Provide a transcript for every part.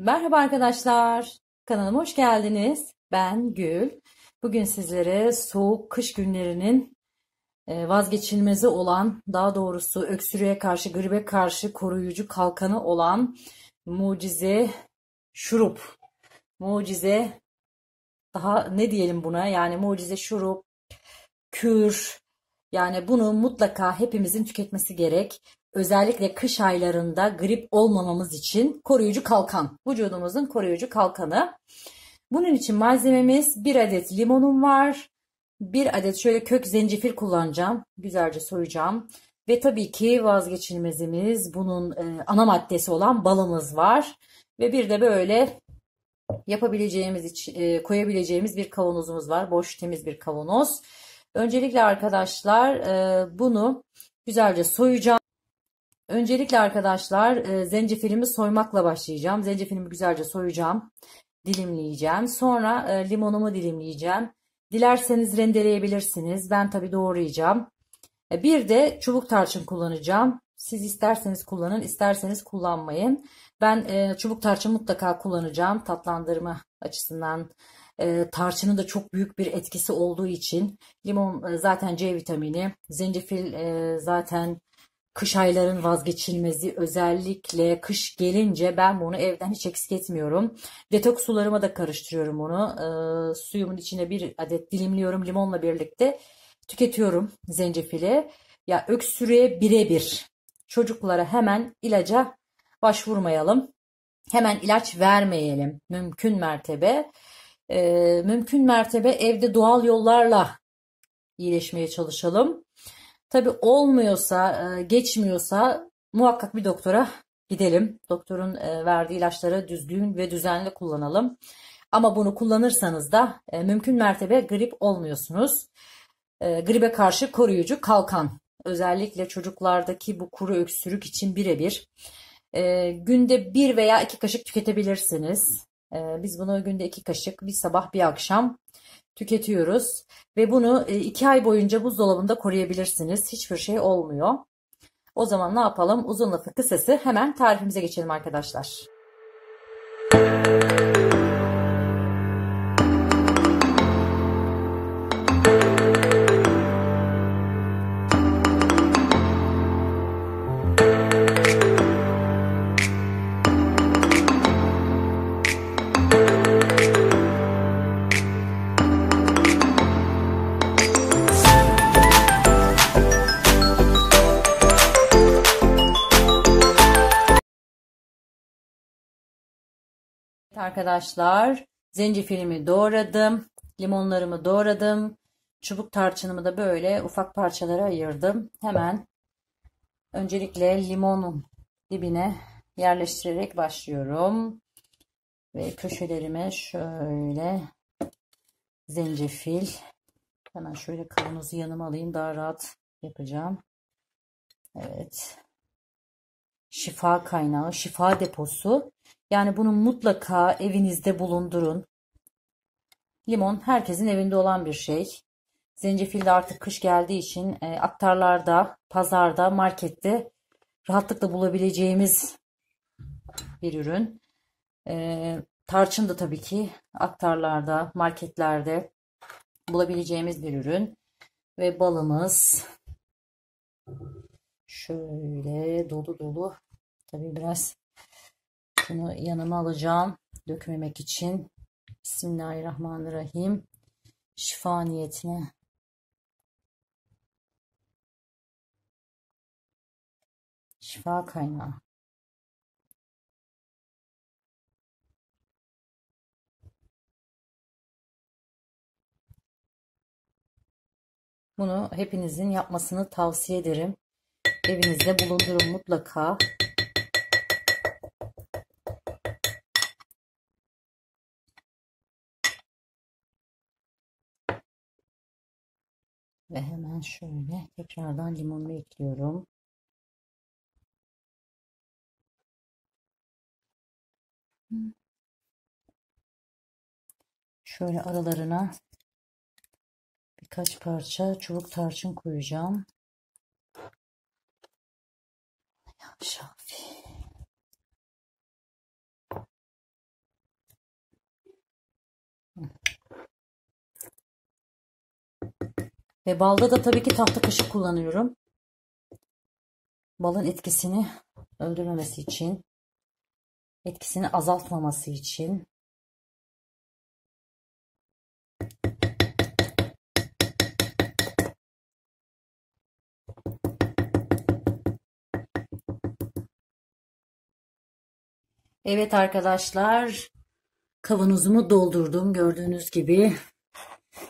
Merhaba arkadaşlar. Kanalıma hoş geldiniz. Ben Gül. Bugün sizlere soğuk kış günlerinin vazgeçilmezi olan, daha doğrusu öksürüğe karşı, gribe karşı koruyucu kalkanı olan mucize şurup, mucize daha ne diyelim buna? Yani mucize şurup, kür. Yani bunu mutlaka hepimizin tüketmesi gerek. Özellikle kış aylarında grip olmamamız için koruyucu kalkan. Vücudumuzun koruyucu kalkanı. Bunun için malzememiz bir adet limonum var. Bir adet şöyle kök zencefil kullanacağım. Güzelce soyacağım. Ve tabii ki vazgeçilmezimiz bunun ana maddesi olan balımız var. Ve bir de böyle yapabileceğimiz koyabileceğimiz bir kavanozumuz var. Boş temiz bir kavanoz. Öncelikle arkadaşlar bunu güzelce soyacağım. Öncelikle arkadaşlar zencefilimi soymakla başlayacağım. Zencefilimi güzelce soyacağım. Dilimleyeceğim. Sonra limonumu dilimleyeceğim. Dilerseniz rendeleyebilirsiniz. Ben tabii doğrayacağım. Bir de çubuk tarçın kullanacağım. Siz isterseniz kullanın, isterseniz kullanmayın. Ben çubuk tarçın mutlaka kullanacağım tatlandırma açısından. Tarçının da çok büyük bir etkisi olduğu için limon zaten C vitamini, zencefil zaten kış ayların vazgeçilmezi. Özellikle kış gelince ben bunu evden hiç eksik etmiyorum. Detoks sularıma da karıştırıyorum onu. Suyumun içine bir adet dilimliyorum limonla birlikte. Tüketiyorum zencefili. Ya öksürüğe birebir. Çocuklara hemen ilaca başvurmayalım. Hemen ilaç vermeyelim. Mümkün mertebe. Mümkün mertebe evde doğal yollarla iyileşmeye çalışalım. Tabii olmuyorsa, geçmiyorsa muhakkak bir doktora gidelim. Doktorun verdiği ilaçları düzgün ve düzenli kullanalım. Ama bunu kullanırsanız da mümkün mertebe grip olmuyorsunuz. Gribe karşı koruyucu kalkan. Özellikle çocuklardaki bu kuru öksürük için birebir. Günde bir veya iki kaşık tüketebilirsiniz. Biz bunu günde iki kaşık bir sabah bir akşam tüketiyoruz. Ve bunu 2 ay boyunca buzdolabında koruyabilirsiniz. Hiçbir şey olmuyor. O zaman ne yapalım? Uzun lafı kısası hemen tarifimize geçelim arkadaşlar. Arkadaşlar, zencefilimi doğradım, limonlarımı doğradım, çubuk tarçınımı da böyle ufak parçalara ayırdım. Hemen öncelikle limonun dibine yerleştirerek başlıyorum. Ve köşelerime şöyle zencefil, hemen şöyle kavanozu yanıma alayım, daha rahat yapacağım. Evet. Şifa kaynağı, şifa deposu. Yani bunu mutlaka evinizde bulundurun. Limon herkesin evinde olan bir şey. Zencefil de artık kış geldiği için aktarlarda, pazarda, markette rahatlıkla bulabileceğimiz bir ürün. Tarçın da tabii ki aktarlarda, marketlerde bulabileceğimiz bir ürün. Ve balımız şöyle dolu dolu. Tabii biraz şunu yanıma alacağım dökmemek için. Bismillahirrahmanirrahim. Şifa niyetine. Şifa kaynağı. Bunu hepinizin yapmasını tavsiye ederim. Evinizde bulundurun mutlaka. Ve hemen şöyle tekrardan limonunu ekliyorum. Şöyle aralarına birkaç parça çubuk tarçın koyacağım. Ya Şafi. Ve balda da tabii ki tahta kaşık kullanıyorum. Balın etkisini öldürmemesi için, etkisini azaltmaması için. Evet arkadaşlar, kavanozumu doldurdum gördüğünüz gibi.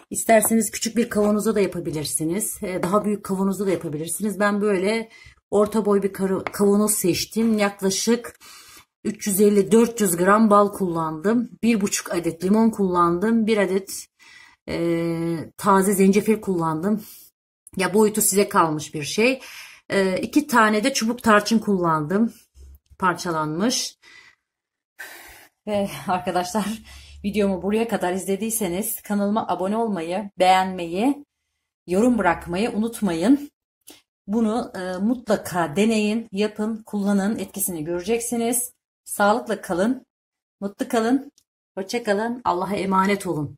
İsterseniz küçük bir kavanoza da yapabilirsiniz. Daha büyük kavanoza da yapabilirsiniz. Ben böyle orta boy bir kavanoz seçtim. Yaklaşık 350-400 gram bal kullandım. 1,5 adet limon kullandım. 1 adet taze zencefil kullandım. Ya boyutu size kalmış bir şey. 2 tane de çubuk tarçın kullandım. Parçalanmış. Ve arkadaşlar, videomu buraya kadar izlediyseniz kanalıma abone olmayı, beğenmeyi, yorum bırakmayı unutmayın. Bunu mutlaka deneyin, yapın, kullanın, etkisini göreceksiniz. Sağlıkla kalın, mutlu kalın, hoşça kalın, Allah'a emanet olun.